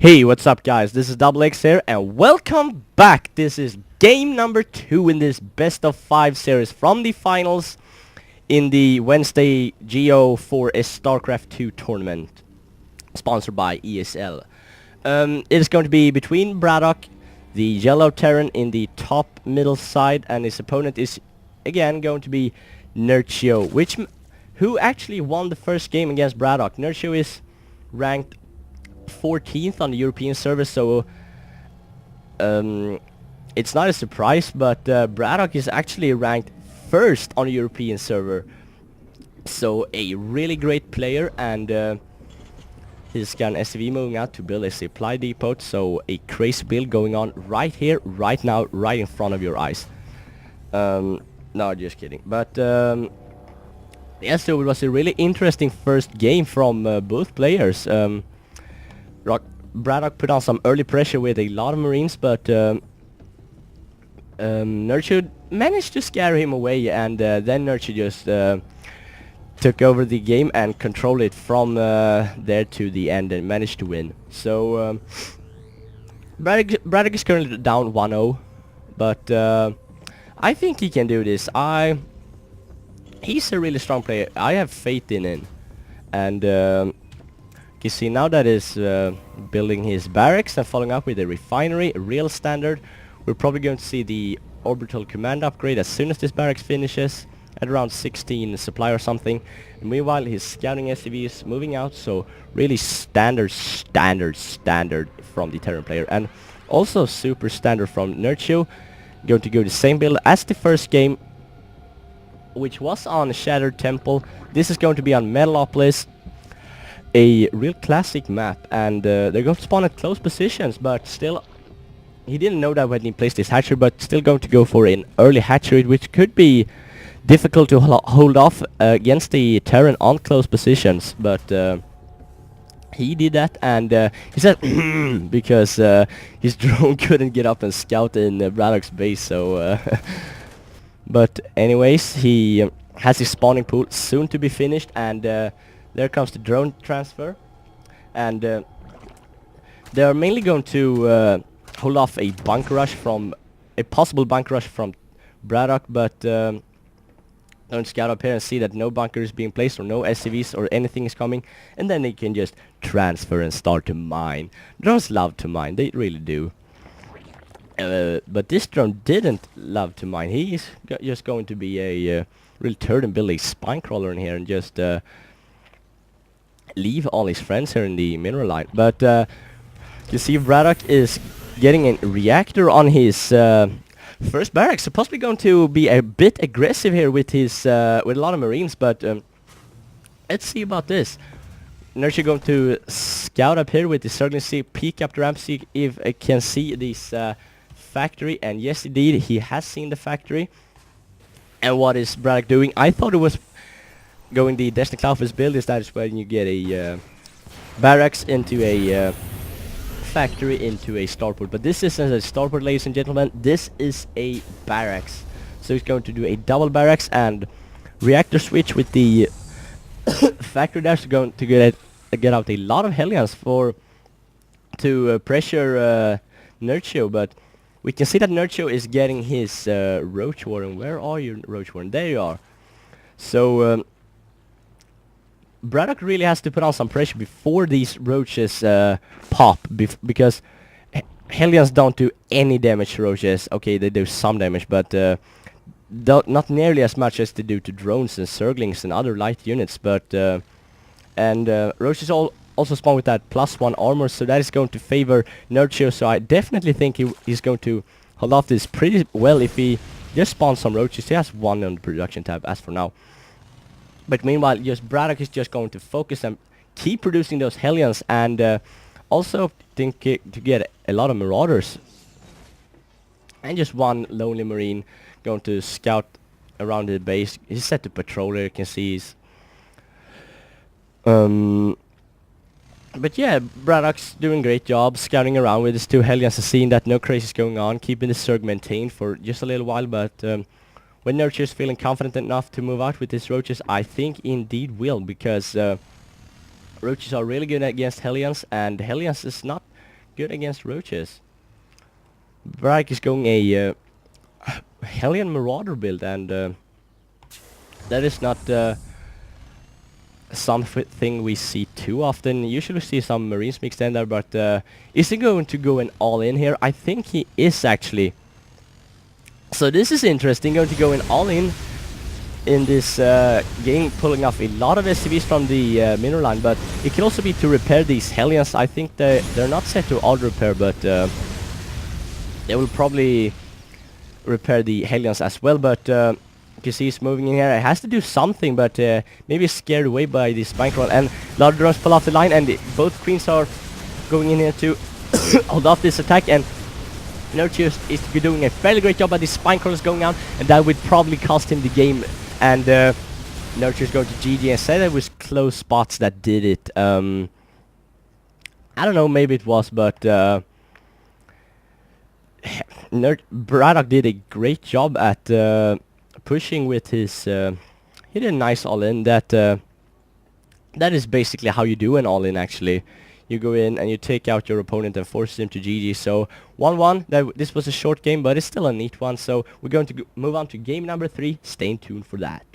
Hey, what's up guys? This is aAaNerchio here and welcome back. This is game number 2 in this best of 5 series from the finals in the Wednesday Go4SC StarCraft 2 tournament sponsored by ESL. It is going to be between BratOK, the yellow Terran in the top middle side, and his opponent is again going to be Nerchio, who actually won the first game against BratOK. Nerchio is ranked 14th on the European server, so it's not a surprise, but BratOK is actually ranked first on the European server, so a really great player, and he's got an SCV moving out to build a supply depot, so a crazy build going on right here, right now, right in front of your eyes. No, just kidding, but yeah, so it was a really interesting first game from both players. BratOK put on some early pressure with a lot of Marines, but Nerchio managed to scare him away, and then Nerchio just took over the game and controlled it from there to the end and managed to win. So BratOK is currently down 1-0, but I think he can do this. He's a really strong player. I have faith in him, and you see now that is building his barracks and following up with a refinery, a real standard. We're probably going to see the orbital command upgrade as soon as this barracks finishes at around 16 supply or something. And meanwhile, his scouting SCV is moving out, so really standard from the Terran player, and also super standard from Nerchio. Going to go the same build as the first game, which was on Shattered Temple. This is going to be on Metalopolis, a real classic map, and they're going to spawn at close positions, but still he didn't know that when he placed his hatchery, but still going to go for an early hatchery, which could be difficult to hold off against the Terran on close positions, but he did that, and he said because his drone couldn't get up and scout in BratOK's base, so but anyways, he has his spawning pool soon to be finished, and there comes the drone transfer, and they are mainly going to hold off a bunker rush from a possible bunker rush from BratOK, but don't scout up here and see that no bunker is being placed or no SCVs or anything is coming, and then they can just transfer and start to mine. Drones love to mine, they really do. But this drone didn't love to mine. He is just going to be a real turd and build a spine crawler in here and just leave all his friends here in the mineral line. But you see BratOK is getting a reactor on his first barracks, so possibly going to be a bit aggressive here with his with a lot of Marines, but let's see about this. Nerchio going to scout up here with the Zerg, see, peek up the ramp, see if I can see this factory, and yes indeed he has seen the factory. And what is BratOK doing? I thought it was going the Destiny Cloudfist build, is that is when you get a barracks into a factory into a starport, but this isn't a starport, ladies and gentlemen, this is a barracks. So he's going to do a double barracks and reactor switch with the factory there, so going to get out a lot of Hellions to pressure Nerchio, but we can see that Nerchio is getting his Roach Warren. Where are you, Roach Warren? There you are. So BratOK really has to put on some pressure before these roaches pop, because Hellions don't do any damage to roaches. Okay, they do some damage, but not nearly as much as they do to drones and Zerglings and other light units. But roaches also spawn with that +1 armor, so that is going to favor Nerchio. So I definitely think he's going to hold off this pretty well if he just spawns some roaches. He has 1 on the production tab as for now. But meanwhile, just BratOK is just going to focus and keep producing those Hellions, and also think to get a lot of Marauders. And just 1 lonely Marine going to scout around the base. He's set to patrol there, you can see he's but yeah, BratOK's doing great job scouting around with his 2 Hellions and seeing that no crazy is going on, keeping the Zerg maintained for just a little while, but when Nerchio is feeling confident enough to move out with his roaches, I think indeed will, because roaches are really good against Hellions, and Hellions is not good against roaches. BratOK is going a Hellion Marauder build, and that is not something we see too often. Usually see some Marines mixed in there, but is he going to go an all-in here? I think he is, actually. So this is interesting, going to go an all-in in this game, pulling off a lot of SCVs from the mineral line, but it can also be to repair these Hellions. I think they're not set to auto repair, but they will probably repair the Hellions as well. But you can see he's moving in here. It has to do something, but maybe scared away by this bankroll, and a lot of drones pull off the line, and both queens are going in here to hold off this attack, and Nerchio is doing a fairly great job, but this spine crawler is going out, and that would probably cost him the game. And Nerchio is going to GG, and said it was close spots that did it. I don't know, maybe it was, but BratOK did a great job at pushing with his. He did a nice all-in. That is basically how you do an all-in, actually. You go in and you take out your opponent and force him to GG. So 1-1. This was a short game, but it's still a neat one. So we're going to move on to game number 3. Stay tuned for that.